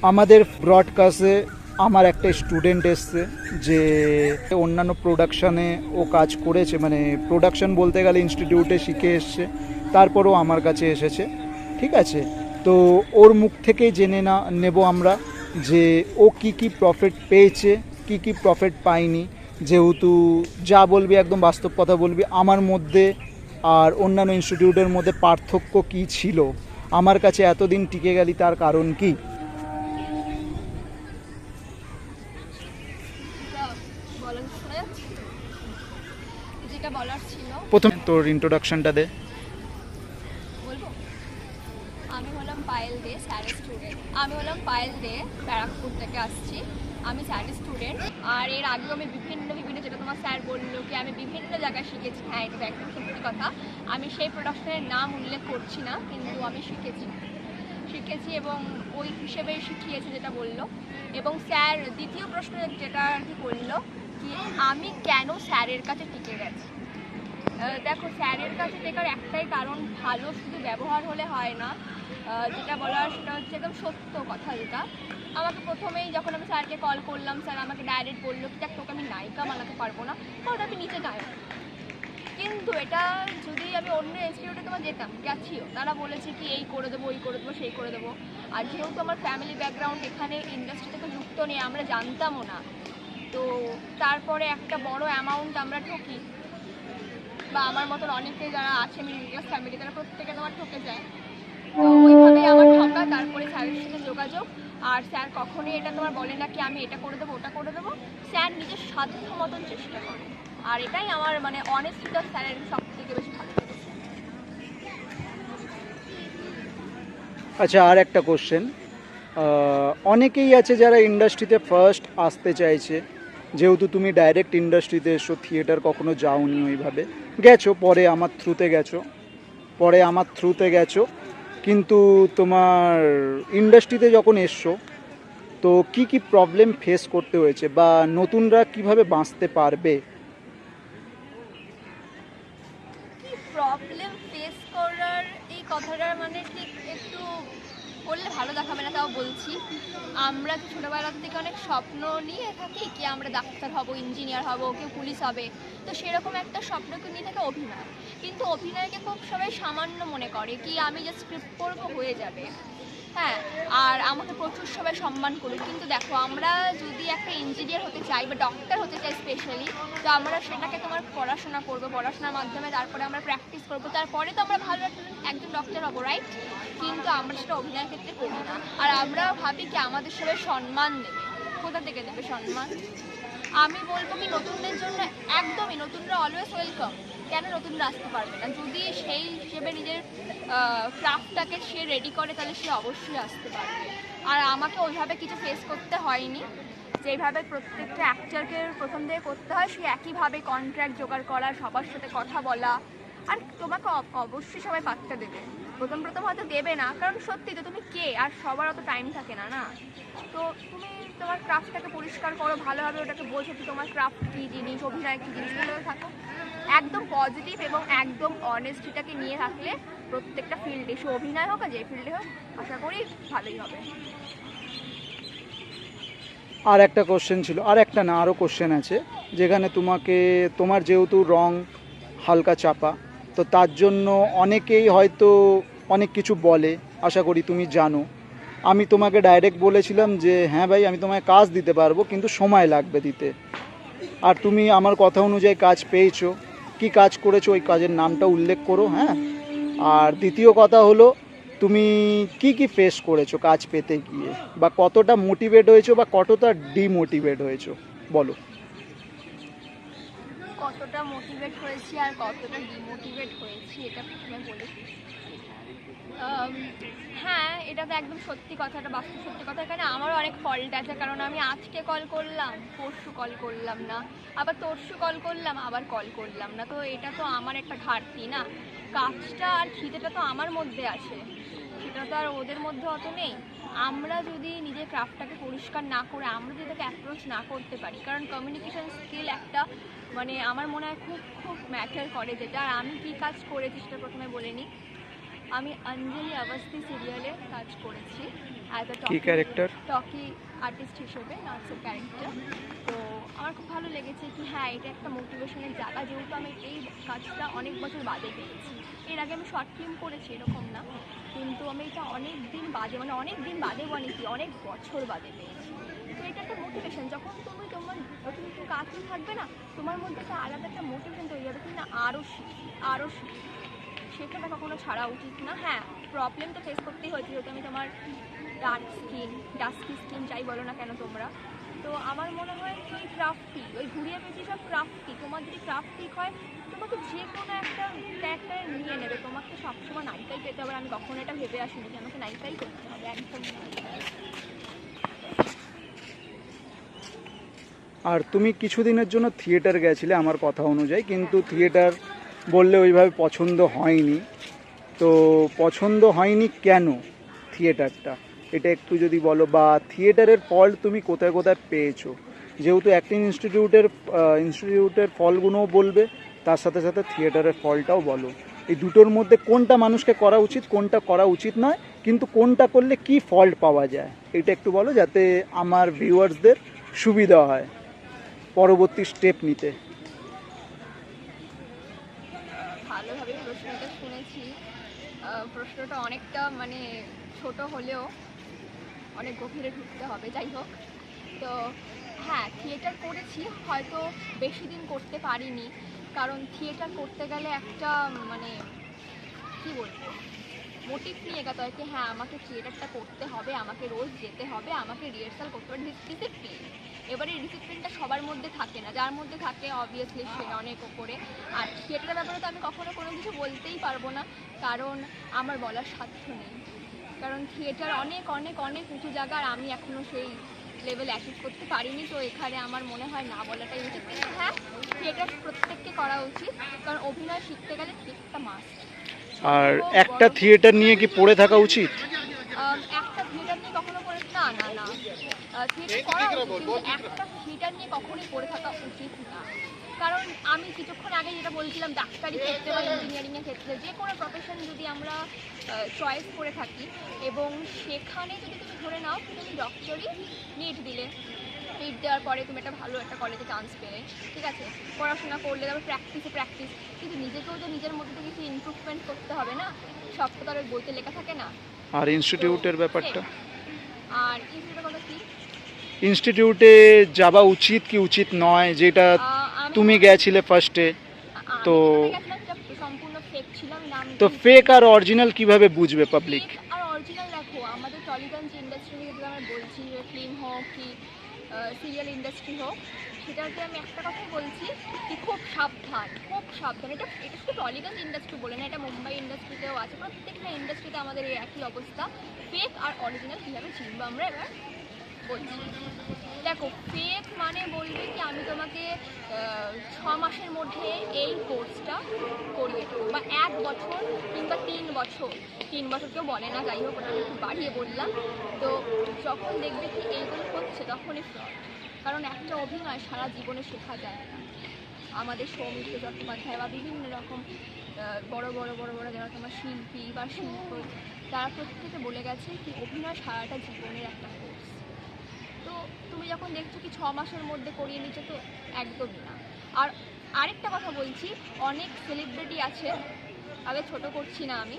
আমাদের ব্রডকাস্টে আমার একটা স্টুডেন্ট এসছে যে অন্যান্য প্রোডাকশানে ও কাজ করেছে, মানে প্রোডাকশান বলতে গেলে ইনস্টিটিউটে শিখে এসছে, তারপরও আমার কাছে এসেছে। ঠিক আছে, তো ওর মুখ থেকেই জেনে নেব আমরা যে ও কি প্রফিট পেয়েছে, কি প্রফিট পায়নি। যেহেতু যা বলবি একদম বাস্তব কথা বলবি, আমার মধ্যে আর অন্যান্য ইনস্টিটিউটের মধ্যে পার্থক্য কি ছিল, আমার কাছে এতদিন টিকে গেলি তার কারণ কি। প্রথম তোর ইন্ট্রোডাকশনটা দে। বলবো, আমি হলাম পায়েল দে, স্যারের স্টুডেন্ট। আমি হলাম পায়েল দে, ব্যারাকপুর থেকে আসছি। আমি স্যারের স্টুডেন্ট। আর এর আগেও আমি বিভিন্ন যেটা তোমার স্যার বললো কি আমি বিভিন্ন জায়গায় শিখেছি। হ্যাঁ, এটা তো একদম সত্যি কথা। আমি সেই প্রোডাকশনের নাম উল্লেখ করছি না, কিন্তু আমি শিখেছি এবং ওই হিসেবেই শিখিয়েছি যেটা বললো। এবং স্যার দ্বিতীয় প্রশ্ন যেটা আর কি করলো কি আমি কেন স্যারের কাছে টিকে গেছি। দেখো, স্যারের কাছে টেকার একটাই কারণ, ভালো শুধু ব্যবহার হলে হয় না। যেটা বলার সেটা হচ্ছে একদম সত্য কথা। যেটা আমাকে প্রথমেই যখন আমি স্যারকে কল করলাম, স্যার আমাকে ডাইরেক্ট বললো কি দেখ, তোকে আমি নায়িকা বানাতে পারবো না, কারণ আমি নিচে নায়ক। কিন্তু এটা যদি আমি অন্য ইনস্টিটিউটে তোমার যেতাম, গেছিও, তারা বলেছে কি এই করে দেবো, ওই করে দেবো, সেই করে দেবো। আর যেহেতু আমার ফ্যামিলি ব্যাকগ্রাউন্ড এখানে ইন্ডাস্ট্রি থেকে যুক্ত নেই, আমরা জানতামও না। তো তারপরে একটা বড় অ্যামাউন্ট আমরা ঠকি, বা আমার মতন অনেকে যারা আছে মিডল ক্লাস ফ্যামিলি, তারা প্রত্যেকে তোমার ঠকে যায়। তো ওইভাবেই আমার ঠকা। তারপরে স্যারের সাথে যোগাযোগ। আর স্যার কখনোই এটা তোমার বলে না কি আমি এটা করে দেবো, ওটা করে দেবো। স্যার নিজের সাধ্য মতন চেষ্টা করে। আর এটাই আমার মানে অনেস্টিটা স্যারের সব থেকে বেশি ভালো লেগেছে। আচ্ছা, আর একটা কোশ্চেন। অনেকেই আছে যারা ইন্ডাস্ট্রিতে ফার্স্ট আসতে চাইছে, যেহেতু তুমি ডাইরেক্ট ইন্ডাস্ট্রিতে এসো, থিয়েটার কখনো যাওনি, ওইভাবে গেছো, পরে আমার থ্রুতে গেছো, কিন্তু তোমার ইন্ডাস্ট্রিতে যখন এসছো তো কি প্রবলেম ফেস করতে হয়েছে, বা নতুনরা কিভাবে বাঁচতে পারবে? কি প্রবলেম ফেস করার এই কথাটা মানে ঠিক একটু বললে ভালো দেখাবে না, তাও বলছি। আমরা তো ছোটোবেলার থেকে অনেক স্বপ্ন নিয়ে থাকি কি আমরা ডাক্তার হব, ইঞ্জিনিয়ার হব, কেউ পুলিশ হবে। তো সেরকম একটা স্বপ্নকে নিয়ে থাকে অভিনয়। কিন্তু অভিনয়কে খুব সবাই সামান্য মনে করে কি আমি যে স্ক্রিপ্ট পড়বো হয়ে যাবে। হ্যাঁ, আর আমাকে প্রচুর সবাই সম্মান করে। কিন্তু দেখো, আমরা যদি একটা ইঞ্জিনিয়ার হতে চাই বা ডক্টর হতে চাই স্পেশালি, তো আমরা সেটাকে তোমার পড়াশোনা করবো, পড়াশোনার মাধ্যমে তারপরে আমরা প্র্যাকটিস করবো, তারপরে তো আমরা ভালো একজন ডক্টর হবো, রাইট? কিন্তু আমরা সেটা অভিনয়ের ক্ষেত্রে করি না। আর আমরা ভাবি কি আমাদের সবাই সম্মান দেবে। কোথা থেকে দেবে সম্মান? আমি বলবো কি নতুনদের জন্য একদমই, নতুনরা অলওয়েজ ওয়েলকাম। কেন নতুনরা আসতে পারবে না? যদি সেই হিসেবে নিজের ক্রাফটটাকে সে রেডি করে, তাহলে সে অবশ্যই আসতে পারবে। আর আমাকে ওইভাবে কিছু ফেস করতে হয়নি। যেইভাবে প্রত্যেকটা অ্যাক্টরকে প্রথম থেকে করতে হয়, সেই একইভাবে কন্ট্রাক্ট জোগাড় করা, সবার সাথে কথা বলা। আর তোমাকে অবশ্যই সবাই পাত্তা দেবে। প্রথম হয়তো দেবে না, কারণ সত্যি তো তুমি কে, আর সবার অত টাইম থাকে না। না, তো তুমি তোমার ক্রাফটটাকে পরিষ্কার করো ভালোভাবে, ওটাকে বোঝো কি তোমার ক্রাফট কী জিনিস, অভিনয় কী জিনিস, ভালোভাবে থাকো। একদম পজিটিভ এবং একদম অনেস্টিটাকে নিয়ে থাকলে প্রত্যেকটা ফিল্ডে, সে অভিনয় হোক আর যে ফিল্ডে হোক, আশা করি ভালোই হবে। আর একটা কোশ্চেন ছিল, আর একটা না, আরও কোশ্চেন আছে, যেখানে তোমার যেহেতু রং হালকা চাপা, তো তার জন্য অনেকেই হয়তো অনেক কিছু বলে, আশা করি তুমি জানো। আমি তোমাকে ডাইরেক্ট বলেছিলাম যে হ্যাঁ ভাই, আমি তোমায় কাজ দিতে পারবো, কিন্তু সময় লাগবে দিতে। আর তুমি আমার কথা অনুযায়ী কাজ পেয়েছো। কি কাজ করেছো ওই কাজের নামটা উল্লেখ করো। হ্যাঁ, আর দ্বিতীয় কথা হলো, তুমি কি ফেস করেছো কাজ পেতে গিয়ে, বা কতটা মোটিভেট হয়েছো বা কতটা ডিমোটিভেট হয়েছো, বলো। কতটা মোটিভেট হয়েছি আর কতটা ডিমোটিভেট হয়েছি এটা প্রথমে বলি। হ্যাঁ, এটা তো একদম সত্যি কথা, এটা বাস্তব সত্যি কথা। এখানে আমারও অনেক ফল্ট আছে, কারণ আমি আজকে কল করলাম, পরশু কল করলাম না, আবার তরশু কল করলাম, আবার কল করলাম না। তো এটা তো আমার একটা ঘাটতি না? কাজটা আর খিদেটা তো আমার মধ্যে আছে, সেটা তো আর ওদের মধ্যে অত নেই। আমরা যদি নিজের ক্রাফটটাকে পরিষ্কার না করে, আমরা যদি তাকে অ্যাপ্রোচ না করতে পারি, কারণ কমিউনিকেশন স্কিল একটা মানে আমার মনে হয় খুব খুব ম্যাটার করে। যেটা আর আমি কী কাজ করেছি সেটা প্রথমে বলে নিই। আমি অঞ্জলি অবস্থি সিরিয়ালে কাজ করেছি। অ্যাজ আ কি ক্যারেক্টার? টকি আর্টিস্ট হিসেবে, নার্সের ক্যারেক্টার। তো আমার খুব ভালো লেগেছে কি হ্যাঁ এটা একটা মোটিভেশনের জায়গা, যেহেতু আমি এই কাজটা অনেক বছর বাদে পেয়েছি। এর আগে আমি শর্ট ফিল্ম করেছি এরকম না, কিন্তু আমি এটা অনেক দিন বাদে, মানে অনেক দিন বাদে মানে কি অনেক বছর বাদে পেয়েছি। তো এটা একটা মোটিভেশন, যখন তুমি তুমি কাজে থাকবে না, তোমার মধ্যে একটা আলাদা একটা মোটিভেশন তৈরি হবে, তুমি না আরও শিখি আরও শিখি, সেটা কখনো ছাড়া উচিত না। হ্যাঁ, প্রবলেম তো ফেস করতেই হয়েছে, যেহেতু আমি তোমার ডার্ক স্কিন, ডাস্কি স্কিন যাই বলো না কেন তোমরা। তো আমার মনে হয় কি ওই ক্রাফটি, ওই ঘুরিয়ে পেয়েছি সব ক্রাফটি, তোমার যদি ক্রাফট ঠিক হয় তোমাকে যে কোনো একটা ক্যারেক্টারে নিয়ে নেবে। তোমাকে সবসময় নায়িকাই পেতে হবে, আমি কখনো এটা ভেবে আসিনি যে আমাকে নায়িকাই করতে হবে, একদম না। আর তুমি কিছুদিনের জন্য থিয়েটার গেছিলে আমার কথা অনুযায়ী, কিন্তু থিয়েটার বললে ওইভাবে পছন্দ হয়নি। তো পছন্দ হয়নি কেন থিয়েটারটা, এটা একটু যদি বলো, বা থিয়েটারের ফল তুমি কোথায় কোথায় পেয়েছো? যেহেতু অ্যাক্টিং ইনস্টিটিউটের ফলগুলোও বলবে, তার সাথে সাথে থিয়েটারের ফলটাও বলো। এই দুটোর মধ্যে কোনটা মানুষকে করা উচিত, কোনটা করা উচিত নয়, কিন্তু কোনটা করলে কি ফল্ট পাওয়া যায়, এটা একটু বলো, যাতে আমার ভিউয়ার্সদের সুবিধা হয় পরবর্তী স্টেপ নিতে। ভালোভাবে প্রশ্নটা শুনেছি। প্রশ্নটা অনেকটা মানে ছোট হলেও অনেক গভীরে ঢুকতে হবে, যাই হোক। তো হ্যাঁ, থিয়েটার করেছি, হয়তো বেশি দিন করতে পারিনি, কারণ থিয়েটার করতে গেলে একটা মানে কী বলবো মোটিভ নিয়ে এগাতে হয় কি হ্যাঁ আমাকে থিয়েটারটা করতে হবে, আমাকে রোজ যেতে হবে, আমাকে রিহার্সাল করতে হবে, ডিসিপ্লিন। এবারে এই ডিসিপ্লিনটা সবার মধ্যে থাকে না, যার মধ্যে থাকে অবভিয়াসলি সে অনেক ওপরে। আর থিয়েটারের ব্যাপারে তো আমি কখনো কোনো কিছু বলতেই পারবো না, কারণ আমার বলার সাধ্য নেই। কারণ থিয়েটার অনেক অনেক অনেক উঁচু জায়গা, আর আমি এখনও সেই লেভেল অ্যাচিভ করতে পারিনি। তো এখানে আমার মনে হয় না বলাটাই উচিত। হ্যাঁ, থিয়েটার প্রত্যেককে করা উচিত, কারণ অভিনয় শিখতে গেলে থিয়েটারটা মাস্ট। আর একটা থিয়েটার নিয়ে কি পড়ে থাকা উচিত? একটা থিয়েটার নিয়ে কখনো পড়ে না না না থিয়েটার করা উচিত, কিন্তু একটা থিয়েটার নিয়ে কখনোই পড়ে থাকা উচিত না। কারণ আমি কিছুক্ষণ আগে যেটা বলছিলাম, ডাক্তারি ক্ষেত্রে বা ইঞ্জিনিয়ারিংয়ের ক্ষেত্রে যে কোনো প্রফেশন যদি আমরা চয়েস করে থাকি, এবং সেখানে যদি তুমি ধরে নাও তুমি ডক্টরি নিট দিলে, নিট দেওয়ার পরে তুমি একটা ভালো একটা কলেজে চান্স পেলে, ঠিক আছে, পড়াশোনা করলে, তারপর প্র্যাকটিস, কিন্তু নিজেকেও তো নিজের মধ্যে কিছু ইমপ্রুভমেন্ট করতে হবে না, সব তো তার বইতে লেখা থাকে না। আর ইনস্টিটিউটের ব্যাপারটা? আর ইনস্টিটিউটের কথা কি? ইনস্টিটিউটে যাওয়া উচিত কি উচিত নয়, যেটা তুমি গেছিলে ফার্স্টে, তো সম্পূর্ণ ফেক ছিলাম। তো ফেক আর অরিজিনাল কিভাবে বুঝবে পাবলিক? আর অরিজিনাল দেখো, আমাদের টলিগঞ্জ ইন্ডাস্ট্রি যদি আমরা বলছি, ফিল্ম হোক কি সিরিয়াল ইন্ডাস্ট্রি হোক, সেটাতে আমি একটা কথাই বলছি কি খুব সাবধান, খুব সাবধান। এটা এটা শুধু টলিগঞ্জ ইন্ডাস্ট্রি বলে না, এটা মুম্বাই ইন্ডাস্ট্রিতেও আছে, প্রত্যেকটা ইন্ডাস্ট্রিতে আমাদের এই একই অবস্থা। ফেক আর অরিজিনাল কীভাবে চিনবো আমরা এবার বলছি। দেখো, ফেক মানে বলবে কি আমি তোমাকে 6 মাসের মধ্যে এই কোর্সটা করিয়ে দেবো, বা 1 বছর কিংবা 3 বছর, 3 বছর কেউ বলে না, যাই হোক ওটা আমি একটু বাড়িয়ে বললাম। তো যখন দেখবে কি এইগুলো হচ্ছে তখনই ফ্রড, কারণ একটা অভিনয় সারা জীবনে শেখা যায় না। আমাদের সৌমিত্র চট্টোপাধ্যায় বা বিভিন্ন রকম বড় বড় বড় বড় যারা তোমার শিল্পী বা শিল্প, তারা প্রত্যেকে বলে গেছে কি অভিনয় সারাটা জীবনের একটা কোর্স। তো তুমি যখন দেখছো কি 6 মাসের মধ্যে করিয়ে নিচ্ছ, তো একদমই না। আর আরেকটা কথা বলছি, অনেক সেলিব্রিটি আছে, আগে ছোট করছি না আমি,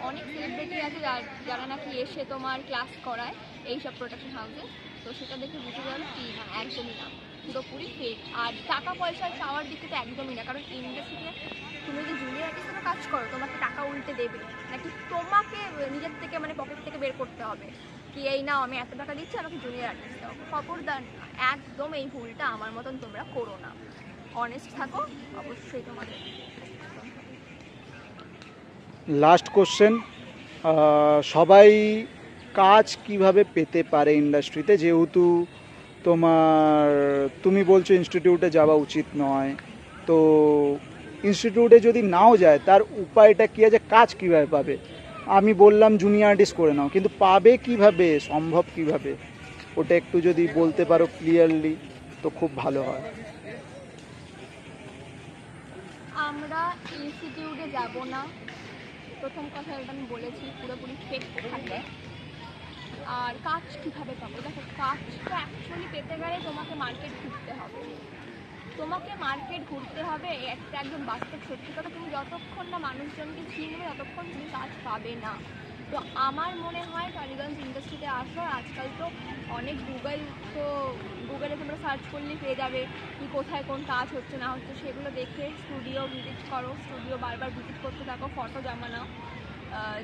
অনেক সেলিব্রিটি আছে যারা নাকি এসে তোমার ক্লাস করায় এইসব প্রোডাকশন হাউসে। তো সেটা দেখে বুঝে যাবে কি না, একদমই না, পুরোপুরি ফেক। আর টাকা পয়সা চাওয়ার দিকে তো একদমই না, কারণ ইন্ডাস্ট্রিতে তুমি যদি জুনিয়র আর্টিস্টের কাজ করো তোমাকে টাকা উল্টে দেবে নাকি তোমাকে নিজের থেকে মানে পকেট থেকে বের করতে হবে কি এই নাও আমি এত টাকা দিচ্ছি আমাকে জুনিয়র আর্টিস্ট দাও। খবরদার, একদম এই ভুলটা আমার মতন তোমরা করো না, অনেস্ট থাকো, অবশ্যই তোমাদের। লাস্ট কোশ্চেন, সবাই কাজ কিভাবে পেতে পারে ইন্ডাস্ট্রিতে, যেহেতু তুমি বলছো ইনস্টিটিউটে যাওয়া উচিত নয়, তো ইনস্টিটিউটে যদি নাও যায় তার উপায়টা কী আছে, কাজ কিভাবে পাবে? আমি বললাম জুনিয়র আর্টিস্ট করে নাও, কিন্তু পাবে কিভাবে, সম্ভব কিভাবে, ওটা একটু যদি বলতে পারো ক্লিয়ারলি তো খুব ভালো হয়। আমরা ইনস্টিটিউটে যাব না, প্রথম কথা এটা আমি বলেছি, পুরোপুরি ফেক থাকে। আর কাজ কীভাবে পাবো? দেখো, কাজটা অ্যাকচুয়ালি পেতে গেলে তোমাকে মার্কেট ঘুরতে হবে। একটা একদম বাস্তব সত্যি কথা, তুমি যতক্ষণ না মানুষজনকে চিনবে ততক্ষণ তুমি কাজ পাবে না। তো আমার মনে হয় টালিগঞ্জ ইন্ডাস্ট্রিতে আসো। আজকাল তো অনেক গুগলে তোমরা সার্চ করলেই পেয়ে যাবে কি কোথায় কোন কাজ হচ্ছে না হচ্ছে, সেগুলো দেখে স্টুডিও ভিজিট করো, স্টুডিও বারবার ভিজিট করতে থাকো, ফটো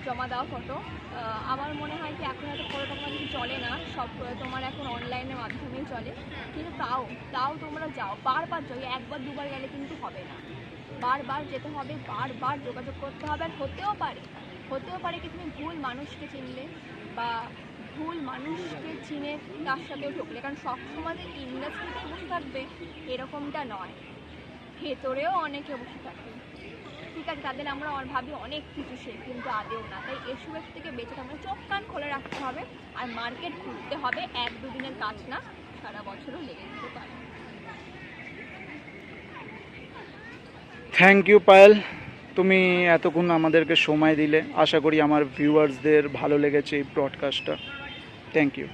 জমা দাও ফটো। আমার মনে হয় কি এখন হয়তো ফটো তোমার কিছু চলে না, সব তোমার এখন অনলাইনের মাধ্যমেই চলে, কিন্তু তাও তোমরা যাও, বারবার যাও। একবার দুবার গেলে কিন্তু হবে না, বারবার যেতে হবে, বারবার যোগাযোগ করতে হবে। আর হতেও পারে কি তুমি ভুল মানুষকে চিনলে বা ভুল মানুষকে চিনে তার সাথেও ঢুকলে, কারণ সবসময় যে ইন্ডাস্ট্রিতে বসে থাকবে এরকমটা নয়, ভেতরেও অনেকে বসে থাকবে। ঠিক আছে, তাদের আমরা ভাবি অনেক কিছু সে, কিন্তু আদেও না। তাই এসবের থেকে বেঁচে থাকবে, চোখ কান খোলা রাখতে হবে, আর মার্কেট ঘুরতে হবে। 1-2 দিনের কাজ না, সারা বছরও লেগে যেতে পারে। থ্যাংক ইউ পায়েল, তুমি এতক্ষণ আমাদেরকে সময় দিলে। আশা করি আমার ভিউয়ার্সদের ভালো লেগেছে এই ব্রডকাস্টটা। Thank you.